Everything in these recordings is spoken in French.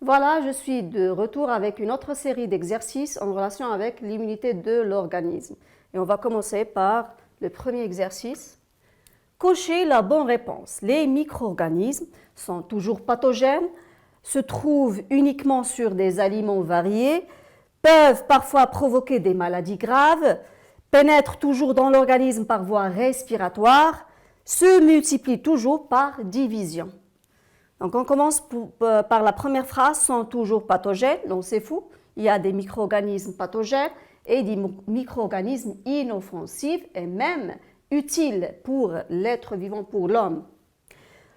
Voilà, je suis de retour avec une autre série d'exercices en relation avec l'immunité de l'organisme. Et on va commencer par le premier exercice. Cochez la bonne réponse. Les micro-organismes sont toujours pathogènes, se trouvent uniquement sur des aliments variés, peuvent parfois provoquer des maladies graves, pénètrent toujours dans l'organisme par voie respiratoire, se multiplient toujours par division. Donc on commence par la première phrase, sont toujours pathogènes, donc c'est fou. Il y a des micro-organismes pathogènes et des micro-organismes inoffensifs et même utiles pour l'être vivant, pour l'homme.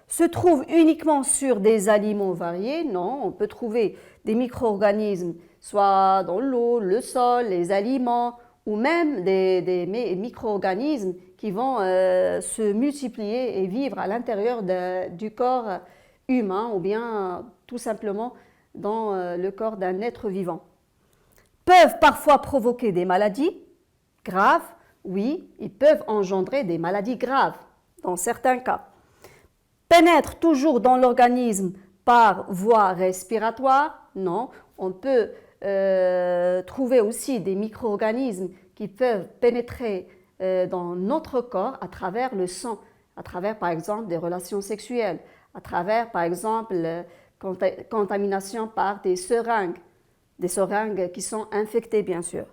Se trouvent uniquement sur des aliments variés? Non, on peut trouver des micro-organismes soit dans l'eau, le sol, les aliments ou même des micro-organismes qui vont se multiplier et vivre à l'intérieur du corps humain ou bien tout simplement dans le corps d'un être vivant. Peuvent parfois provoquer des maladies graves, oui, ils peuvent engendrer des maladies graves dans certains cas. Pénètrent toujours dans l'organisme par voie respiratoire, non, on peut trouver aussi des micro-organismes qui peuvent pénétrer dans notre corps à travers le sang, à travers par exemple des relations sexuelles, à travers par exemple contamination par des seringues qui sont infectées bien sûr.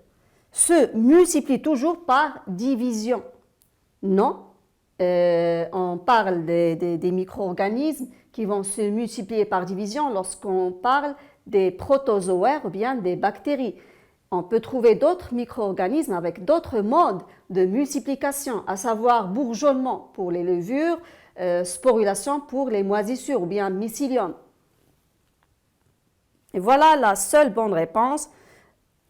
Se multiplient toujours par division. Non, on parle des micro-organismes qui vont se multiplier par division lorsqu'on parle des protozoaires ou bien des bactéries. On peut trouver d'autres micro-organismes avec d'autres modes de multiplication, à savoir bourgeonnement pour les levures, sporulation pour les moisissures ou bien mycélium. Et voilà la seule bonne réponse.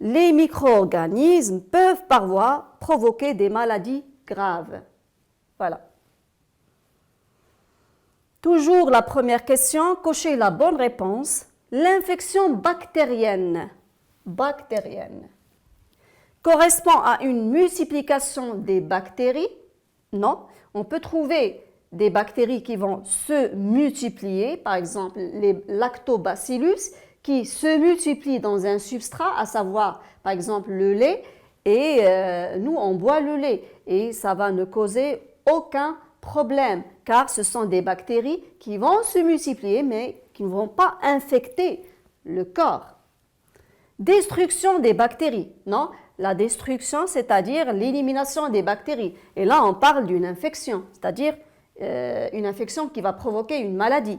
Les micro-organismes peuvent parfois provoquer des maladies graves. Voilà. Toujours la première question, cochez la bonne réponse. L'infection bactérienne correspond à une multiplication des bactéries? Non, on peut trouver des bactéries qui vont se multiplier, par exemple les lactobacillus qui se multiplient dans un substrat, à savoir par exemple le lait, et nous on boit le lait et ça va ne causer aucun problème car ce sont des bactéries qui vont se multiplier mais qui ne vont pas infecter le corps. Destruction des bactéries, non? La destruction, c'est-à-dire l'élimination des bactéries. Et là, on parle d'une infection, c'est-à-dire une infection qui va provoquer une maladie.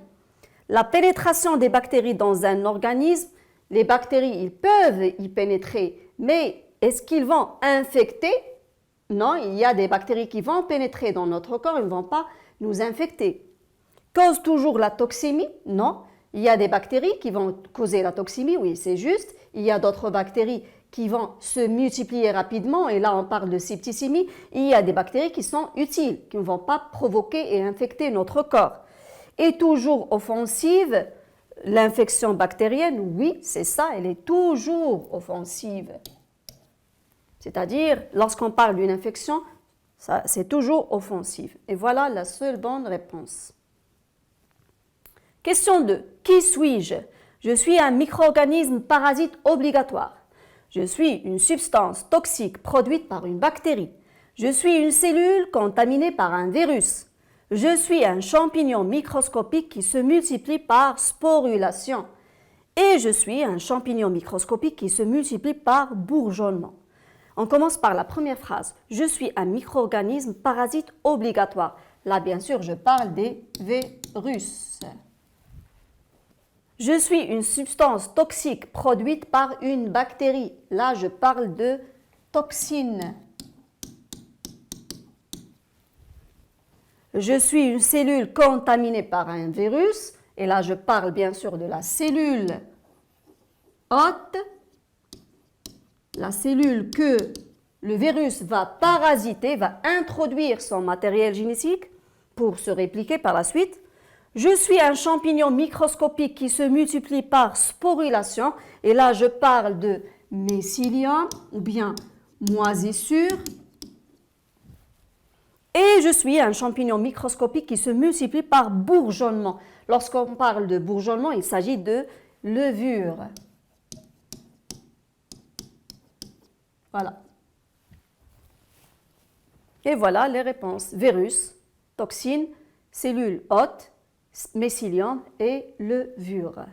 La pénétration des bactéries dans un organisme, les bactéries, ils peuvent y pénétrer, mais est-ce qu'ils vont infecter? Non, il y a des bactéries qui vont pénétrer dans notre corps, ils ne vont pas nous infecter. Cause toujours la toxémie? Non. Il y a des bactéries qui vont causer la toxémie, oui, c'est juste. Il y a d'autres bactéries qui vont se multiplier rapidement, et là on parle de septicémie. Il y a des bactéries qui sont utiles, qui ne vont pas provoquer et infecter notre corps. Et toujours offensive, l'infection bactérienne, oui, c'est ça, elle est toujours offensive. C'est-à-dire, lorsqu'on parle d'une infection, c'est toujours offensive. Et voilà la seule bonne réponse. Question 2. Qui suis-je? Je suis un micro-organisme parasite obligatoire. Je suis une substance toxique produite par une bactérie. Je suis une cellule contaminée par un virus. Je suis un champignon microscopique qui se multiplie par sporulation. Et je suis un champignon microscopique qui se multiplie par bourgeonnement. On commence par la première phrase. Je suis un micro-organisme parasite obligatoire. Là, bien sûr, je parle des virus. Je suis une substance toxique produite par une bactérie. Là, je parle de toxines. Je suis une cellule contaminée par un virus. Et là, je parle bien sûr de la cellule hôte. La cellule que le virus va parasiter, va introduire son matériel génétique pour se répliquer par la suite. Je suis un champignon microscopique qui se multiplie par sporulation. Et là, je parle de mycélium ou bien moisissure. Et je suis un champignon microscopique qui se multiplie par bourgeonnement. Lorsqu'on parle de bourgeonnement, il s'agit de levure. Voilà. Et voilà les réponses. Virus, toxine, cellules hôtes, mycélium et levure.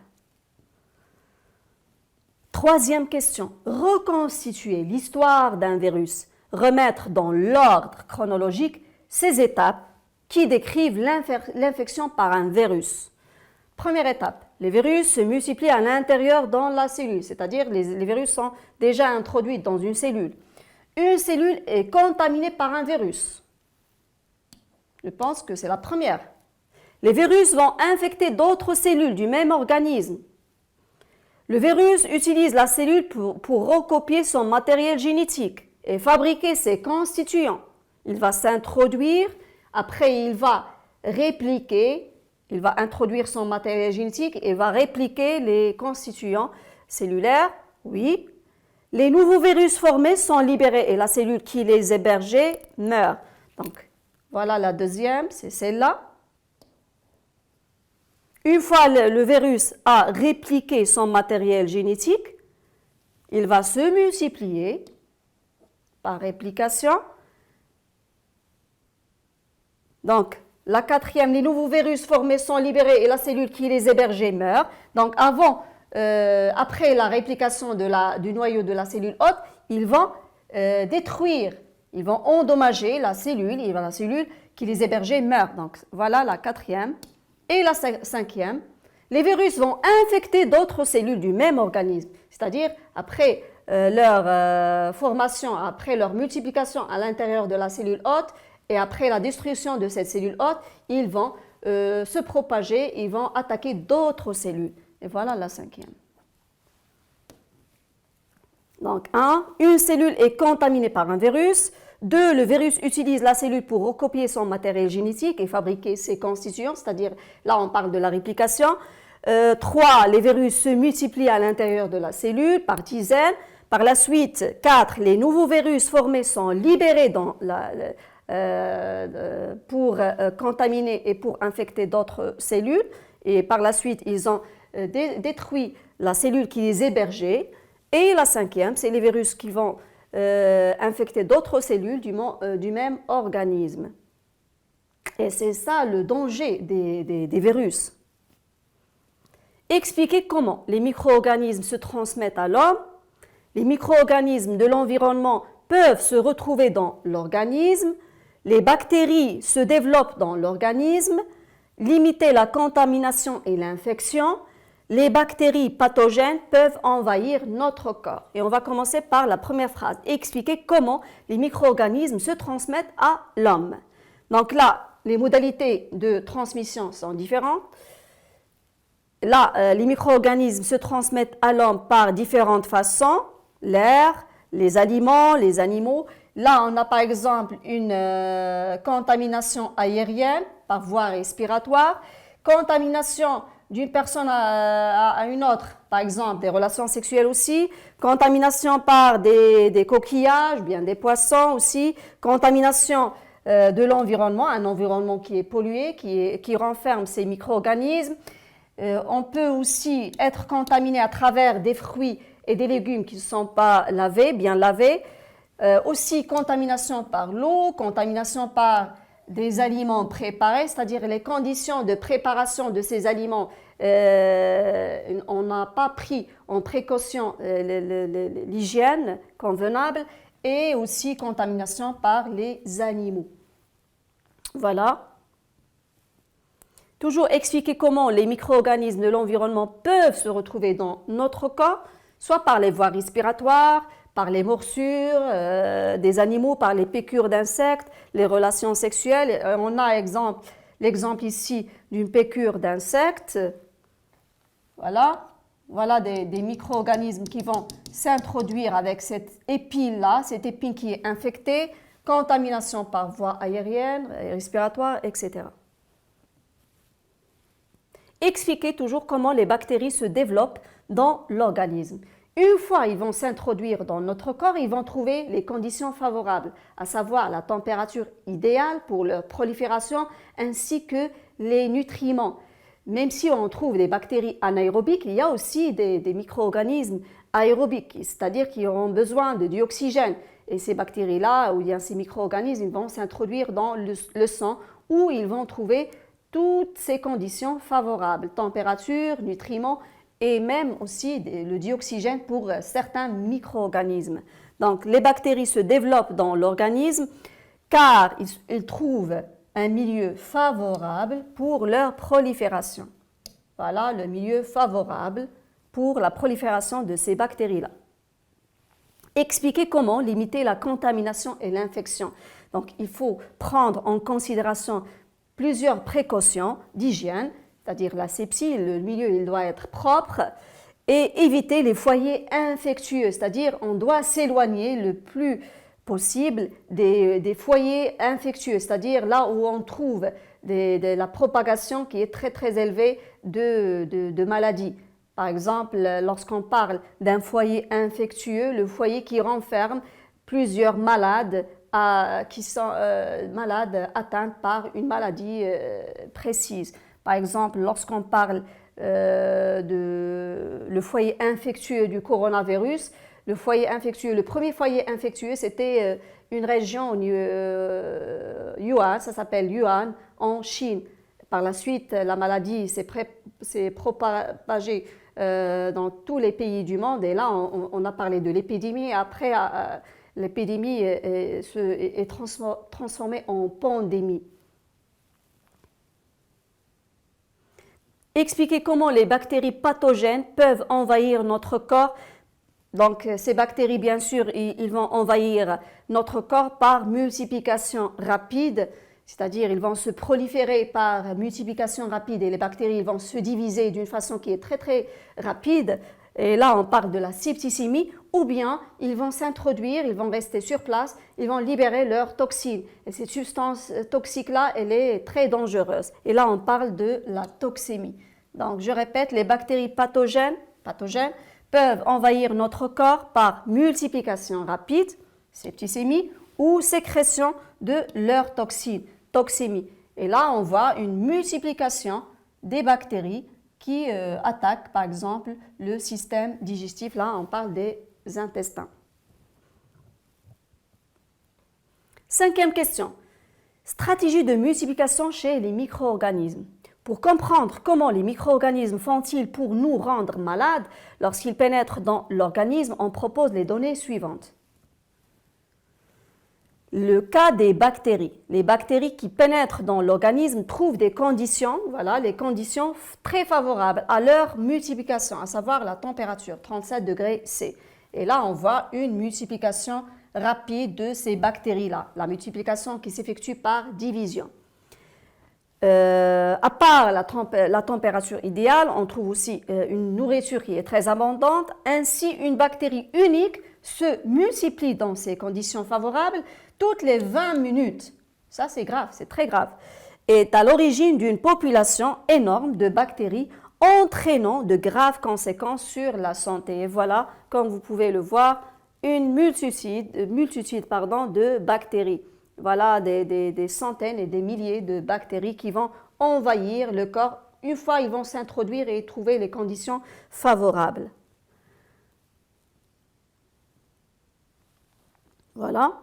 Troisième question. Reconstituer l'histoire d'un virus. Remettre dans l'ordre chronologique ces étapes qui décrivent l'infection par un virus. Première étape, les virus se multiplient à l'intérieur dans la cellule, c'est-à-dire les virus sont déjà introduits dans une cellule. Une cellule est contaminée par un virus. Je pense que c'est la première. Les virus vont infecter d'autres cellules du même organisme. Le virus utilise la cellule pour recopier son matériel génétique et fabriquer ses constituants. Il va s'introduire, après il va répliquer, il va introduire son matériel génétique et va répliquer les constituants cellulaires, oui. Les nouveaux virus formés sont libérés et la cellule qui les hébergeait meurt. Donc, voilà la deuxième, c'est celle-là. Une fois le virus a répliqué son matériel génétique, il va se multiplier par réplication. Donc, la quatrième, les nouveaux virus formés sont libérés et la cellule qui les hébergeait meurt. Donc, après la réplication du noyau de la cellule hôte, ils vont détruire, ils vont endommager la cellule et la cellule qui les hébergeait meurt. Donc, voilà la quatrième. Et la cinquième, les virus vont infecter d'autres cellules du même organisme, c'est-à-dire après leur formation, après leur multiplication à l'intérieur de la cellule hôte et après la destruction de cette cellule hôte, ils vont se propager, ils vont attaquer d'autres cellules. Et voilà la cinquième. Donc, 1. Une cellule est contaminée par un virus. 2. Le virus utilise la cellule pour recopier son matériel génétique et fabriquer ses constituants, c'est-à-dire, là, on parle de la réplication. 3. Les virus se multiplient à l'intérieur de la cellule par dizaines. Par la suite, 4. Les nouveaux virus formés sont libérés pour contaminer et pour infecter d'autres cellules. Et par la suite, ils ont détruit la cellule qui les hébergeait. Et la cinquième, c'est les virus qui vont infecter d'autres cellules du même organisme. Et c'est ça le danger des virus. Expliquer comment les micro-organismes se transmettent à l'homme. Les micro-organismes de l'environnement peuvent se retrouver dans l'organisme. Les bactéries se développent dans l'organisme. Limiter la contamination et l'infection. Les bactéries pathogènes peuvent envahir notre corps. Et on va commencer par la première phrase. Expliquer comment les micro-organismes se transmettent à l'homme. Donc là, les modalités de transmission sont différentes. Là, les micro-organismes se transmettent à l'homme par différentes façons. L'air, les aliments, les animaux. Là, on a par exemple une contamination aérienne par voie respiratoire. Contamination d'une personne à une autre, par exemple des relations sexuelles aussi, contamination par des coquillages, bien des poissons aussi, contamination de l'environnement, un environnement qui est pollué, qui renferme ces micro-organismes. On peut aussi être contaminé à travers des fruits et des légumes qui ne sont pas lavés, bien lavés. Aussi contamination par l'eau, contamination par des aliments préparés, c'est-à-dire les conditions de préparation de ces aliments, on n'a pas pris en précaution l'hygiène convenable et aussi contamination par les animaux. Voilà. Toujours expliquer comment les micro-organismes de l'environnement peuvent se retrouver dans notre corps, soit par les voies respiratoires, par les morsures des animaux, par les piqûres d'insectes, les relations sexuelles. On a l'exemple ici d'une piqûre d'insectes. Voilà des micro-organismes qui vont s'introduire avec cette épine-là, cette épine qui est infectée, contamination par voie aérienne, respiratoire, etc. Expliquer toujours comment les bactéries se développent dans l'organisme. Une fois ils vont s'introduire dans notre corps, ils vont trouver les conditions favorables, à savoir la température idéale pour leur prolifération ainsi que les nutriments. même si on trouve des bactéries anaérobiques, il y a aussi des micro-organismes aérobiques, c'est-à-dire qui ont besoin de dioxygène. Et ces bactéries-là, ou bien ces micro-organismes, ils vont s'introduire dans le sang où ils vont trouver toutes ces conditions favorables, température, nutriments et même aussi le dioxygène pour certains micro-organismes. Donc les bactéries se développent dans l'organisme car ils trouvent un milieu favorable pour leur prolifération. Voilà le milieu favorable pour la prolifération de ces bactéries-là. Expliquer comment limiter la contamination et l'infection. Donc, il faut prendre en considération plusieurs précautions d'hygiène, c'est-à-dire l'asepsie, le milieu il doit être propre, et éviter les foyers infectieux, c'est-à-dire on doit s'éloigner le plus possible des foyers infectieux, c'est-à-dire là où on trouve la propagation qui est très très élevée de maladies. Par exemple, lorsqu'on parle d'un foyer infectieux, le foyer qui renferme plusieurs malades qui sont malades atteints par une maladie précise. Par exemple, lorsqu'on parle le foyer infectieux du coronavirus, le premier foyer infectieux, c'était une région Yuan, ça s'appelle Yuan, en Chine. Par la suite, la maladie s'est propagée dans tous les pays du monde et là, on a parlé de l'épidémie. Après, l'épidémie est transformée en pandémie. Expliquer comment les bactéries pathogènes peuvent envahir notre corps. Donc, ces bactéries, bien sûr, ils vont envahir notre corps par multiplication rapide, c'est-à-dire ils vont se proliférer par multiplication rapide et les bactéries vont se diviser d'une façon qui est très très rapide. Et là, on parle de la septicémie, ou bien ils vont s'introduire, ils vont rester sur place, ils vont libérer leurs toxines. Et cette substance toxique-là, elle est très dangereuse. Et là, on parle de la toxémie. Donc, je répète, les bactéries pathogènes peuvent envahir notre corps par multiplication rapide, septicémie, ou sécrétion de leurs toxines, toxémie. Et là, on voit une multiplication des bactéries qui attaquent, par exemple, le système digestif. Là, on parle des intestins. Cinquième question. Stratégie de multiplication chez les micro-organismes. Pour comprendre comment les micro-organismes font-ils pour nous rendre malades lorsqu'ils pénètrent dans l'organisme, on propose les données suivantes. Le cas des bactéries. Les bactéries qui pénètrent dans l'organisme trouvent des conditions, voilà, les conditions très favorables à leur multiplication, à savoir la température, 37 degrés C. Et là, on voit une multiplication rapide de ces bactéries-là, la multiplication qui s'effectue par division. À part la température idéale, on trouve aussi une nourriture qui est très abondante. Ainsi, une bactérie unique se multiplie dans ces conditions favorables toutes les 20 minutes. Ça, c'est grave, c'est très grave. Est à l'origine d'une population énorme de bactéries entraînant de graves conséquences sur la santé. Et voilà, comme vous pouvez le voir, une multitude de bactéries. Voilà des centaines et des milliers de bactéries qui vont envahir le corps. Une fois, ils vont s'introduire et trouver les conditions favorables. Voilà.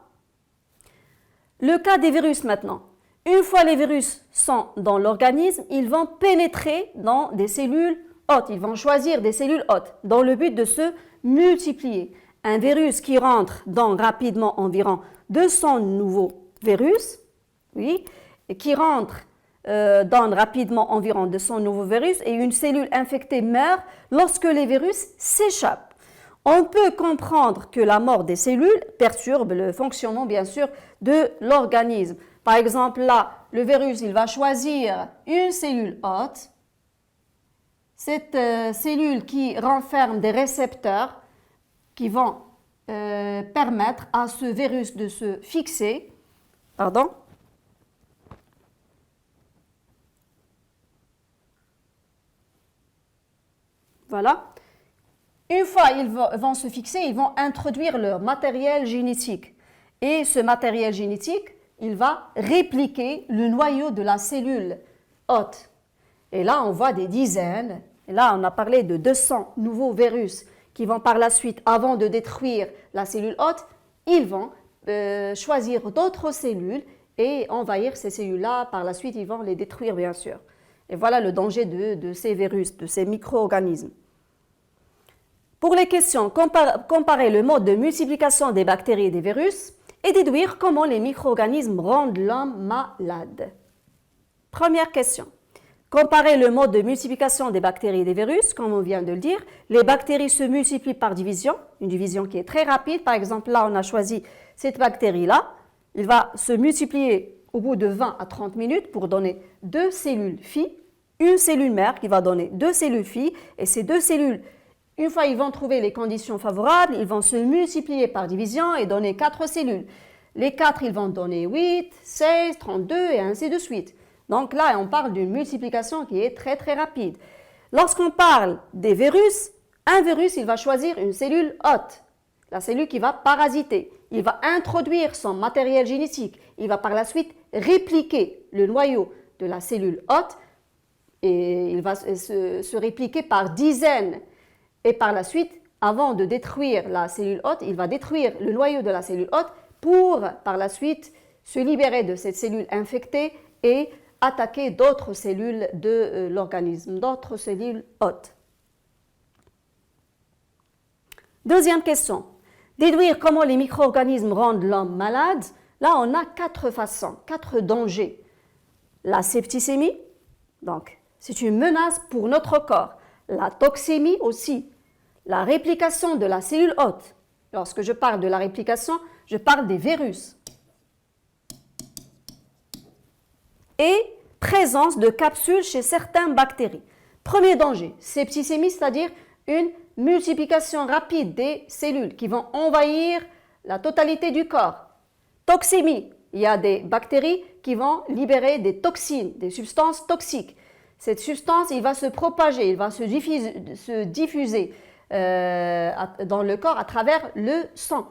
Le cas des virus maintenant. Une fois les virus sont dans l'organisme, ils vont pénétrer dans des cellules hôtes. Ils vont choisir des cellules hôtes dans le but de se multiplier. Un virus qui rentre dans rapidement environ 200 nouveaux virus, oui, et qui rentre dans rapidement environ 200 nouveaux virus et une cellule infectée meurt lorsque les virus s'échappent. On peut comprendre que la mort des cellules perturbe le fonctionnement, bien sûr, de l'organisme. Par exemple, là, le virus, il va choisir une cellule hôte. Cette cellule qui renferme des récepteurs qui vont permettre à ce virus de se fixer. Pardon? Voilà. Une fois ils vont se fixer, ils vont introduire leur matériel génétique. Et ce matériel génétique, il va répliquer le noyau de la cellule hôte. Et là, on voit des dizaines. Et là, on a parlé de 200 nouveaux virus qui vont par la suite, avant de détruire la cellule hôte, ils vont choisir d'autres cellules et envahir ces cellules-là. Par la suite, ils vont les détruire, bien sûr. Et voilà le danger de ces virus, de ces micro-organismes. Pour les questions, comparer le mode de multiplication des bactéries et des virus et déduire comment les micro-organismes rendent l'homme malade. Première question. Comparer le mode de multiplication des bactéries et des virus, comme on vient de le dire. Les bactéries se multiplient par division, une division qui est très rapide. Par exemple, là, on a choisi cette bactérie-là. Il va se multiplier au bout de 20 à 30 minutes pour donner 2 cellules filles, une cellule mère qui va donner 2 cellules filles. Et ces 2 cellules, une fois ils vont trouver les conditions favorables, ils vont se multiplier par division et donner 4 cellules. Les 4, ils vont donner 8, 16, 32 et ainsi de suite. Donc là, on parle d'une multiplication qui est très très rapide. Lorsqu'on parle des virus, un virus, il va choisir une cellule hôte, la cellule qui va parasiter. Il va introduire son matériel génétique. Il va par la suite répliquer le noyau de la cellule hôte et il va se répliquer par dizaines. Et par la suite, avant de détruire la cellule hôte, il va détruire le noyau de la cellule hôte pour par la suite se libérer de cette cellule infectée et attaquer d'autres cellules de l'organisme, d'autres cellules hôtes. Deuxième question. Déduire comment les micro-organismes rendent l'homme malade. Là, on a 4 façons, 4 dangers. La septicémie, donc c'est une menace pour notre corps. La toxémie aussi. La réplication de la cellule hôte. Lorsque je parle de la réplication, je parle des virus. Et présence de capsules chez certaines bactéries. Premier danger, septicémie, c'est-à-dire une multiplication rapide des cellules qui vont envahir la totalité du corps. Toxémie, il y a des bactéries qui vont libérer des toxines, des substances toxiques. Cette substance, il va se propager, il va se diffuser dans le corps à travers le sang.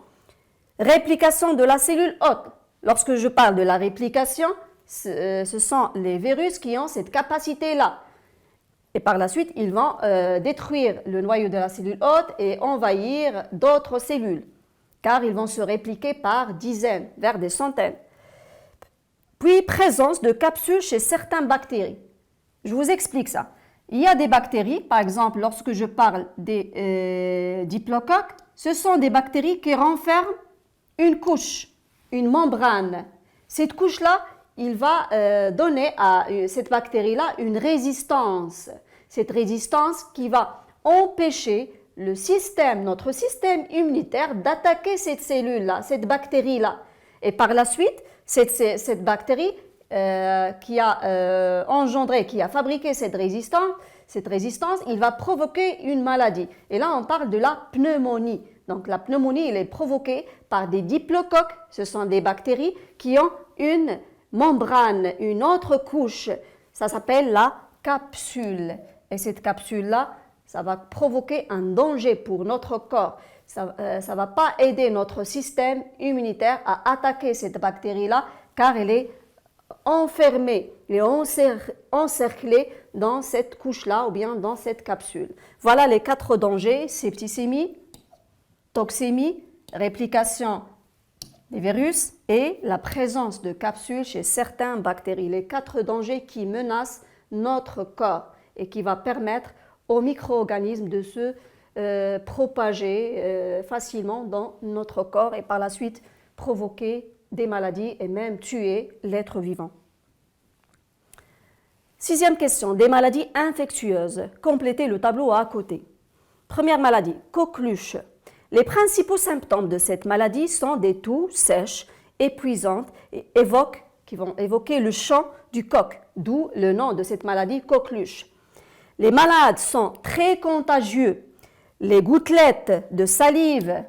Réplication de la cellule hôte. Lorsque je parle de la réplication, ce sont les virus qui ont cette capacité-là. Et par la suite, ils vont détruire le noyau de la cellule hôte et envahir d'autres cellules, car ils vont se répliquer par dizaines, vers des centaines. Puis, présence de capsules chez certaines bactéries. Je vous explique ça. Il y a des bactéries, par exemple, lorsque je parle des diplocoques, ce sont des bactéries qui renferment une couche, une membrane. Cette couche-là, il va donner à cette bactérie-là une résistance. Cette résistance qui va empêcher notre système immunitaire d'attaquer cette cellule-là, cette bactérie-là. Et par la suite, cette bactérie qui a engendré, qui a fabriqué cette résistance, il va provoquer une maladie. Et là, on parle de la pneumonie. Donc la pneumonie, elle est provoquée par des diplocoques. Ce sont des bactéries qui ont une membrane, une autre couche. Ça s'appelle la capsule. Et cette capsule-là, ça va provoquer un danger pour notre corps. Ça ne va pas aider notre système immunitaire à attaquer cette bactérie-là, car elle est enfermée, elle est encerclée dans cette couche-là ou bien dans cette capsule. Voilà les 4 dangers: septicémie, toxémie, réplication des virus et la présence de capsules chez certaines bactéries. Les 4 dangers qui menacent notre corps et qui va permettre aux micro-organismes de se propager facilement dans notre corps et par la suite provoquer des maladies et même tuer l'être vivant. 6e question, des maladies infectieuses. Complétez le tableau à côté. Première maladie, coqueluche. Les principaux symptômes de cette maladie sont des toux sèches, épuisantes et qui vont évoquer le chant du coq, d'où le nom de cette maladie, coqueluche. Les malades sont très contagieux. Les gouttelettes de salive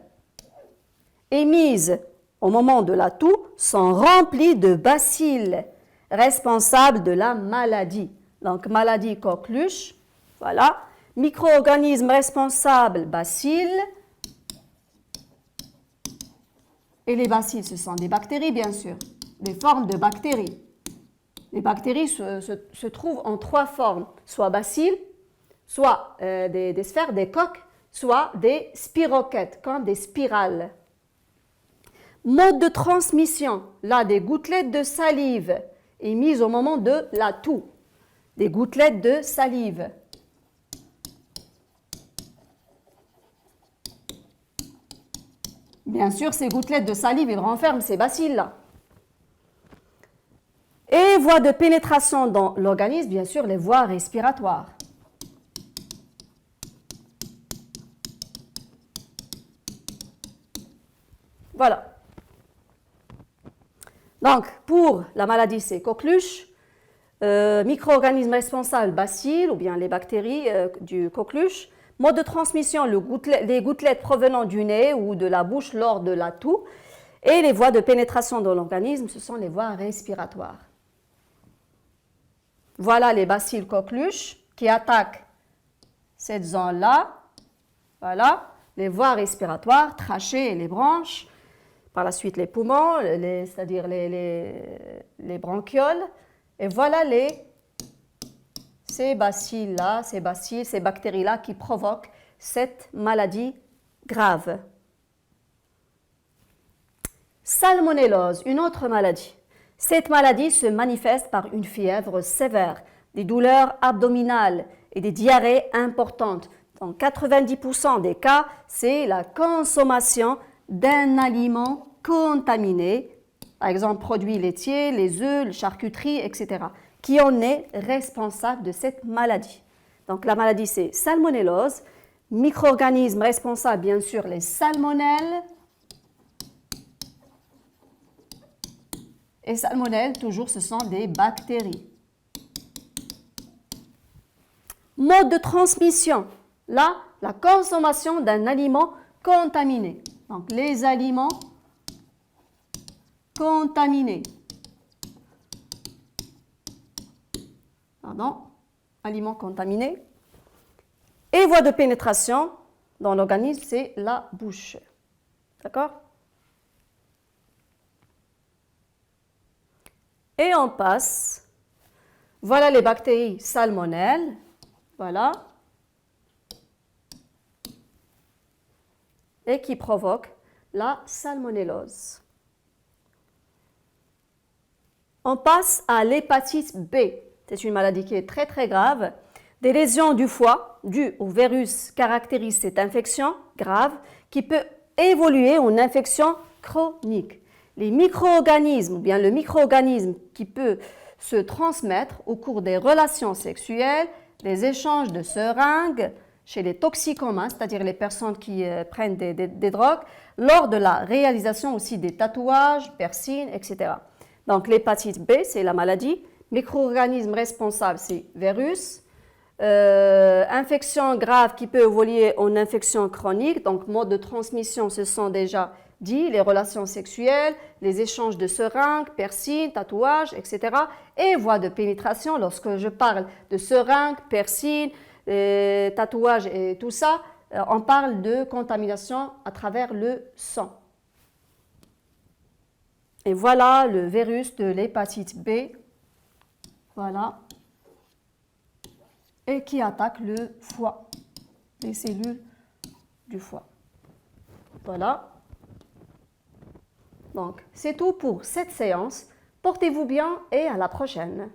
émises au moment de la toux sont remplies de bacilles responsables de la maladie. Donc, maladie coqueluche, voilà. Micro-organismes responsables, bacilles. Et les bacilles, ce sont des bactéries, bien sûr, des formes de bactéries. Les bactéries se trouvent en 3 formes, soit bacilles, soit des sphères, des coques, soit des spirochètes, comme des spirales. Mode de transmission, là, des gouttelettes de salive émises au moment de la toux. Des gouttelettes de salive. Bien sûr, ces gouttelettes de salive, ils renferment ces bacilles-là. Et voies de pénétration dans l'organisme, bien sûr, les voies respiratoires. Voilà. Donc, pour la maladie, c'est coqueluche, micro-organismes responsables, bacilles ou bien les bactéries du coqueluche. Mode de transmission, les gouttelettes provenant du nez ou de la bouche lors de la toux. Et les voies de pénétration dans l'organisme, ce sont les voies respiratoires. Voilà les bacilles coqueluches qui attaquent cette zone-là. Voilà, les voies respiratoires, trachées et les branches. Par la suite, les poumons, c'est-à-dire les bronchioles. Et voilà ces bacilles-là, ces bactéries-là qui provoquent cette maladie grave. Salmonellose, une autre maladie. Cette maladie se manifeste par une fièvre sévère, des douleurs abdominales et des diarrhées importantes. Dans 90% des cas, c'est la consommation d'un aliment contaminé, par exemple produits laitiers, les œufs, la charcuterie, etc., qui en est responsable de cette maladie. Donc la maladie, c'est salmonellose, micro-organismes responsables, bien sûr, les salmonelles. Et salmonelles, toujours, ce sont des bactéries. Mode de transmission. Là, la consommation d'un aliment contaminé. Donc, les aliments contaminés. Pardon, aliments contaminés. Et voie de pénétration dans l'organisme, c'est la bouche. D'accord ? Et on passe, voilà les bactéries salmonelles, voilà, et qui provoquent la salmonellose. On passe à l'hépatite B. C'est une maladie qui est très très grave. Des lésions du foie dues au virus caractérisent cette infection grave qui peut évoluer en infection chronique. Les micro-organismes, ou bien le micro-organisme qui peut se transmettre au cours des relations sexuelles, des échanges de seringues chez les toxicomanes, c'est-à-dire les personnes qui prennent des drogues, lors de la réalisation aussi des tatouages, piercings, etc. Donc l'hépatite B, c'est la maladie. Micro-organisme responsable, c'est virus. Infection grave qui peut évoluer en infection chronique, donc mode de transmission, ce sont déjà dit, les relations sexuelles, les échanges de seringues, piercings, tatouages, etc. Et voie de pénétration, lorsque je parle de seringues, piercings, tatouages et tout ça, on parle de contamination à travers le sang. Et voilà le virus de l'hépatite B, voilà, et qui attaque le foie, les cellules du foie. Voilà. Donc, c'est tout pour cette séance. Portez-vous bien et à la prochaine.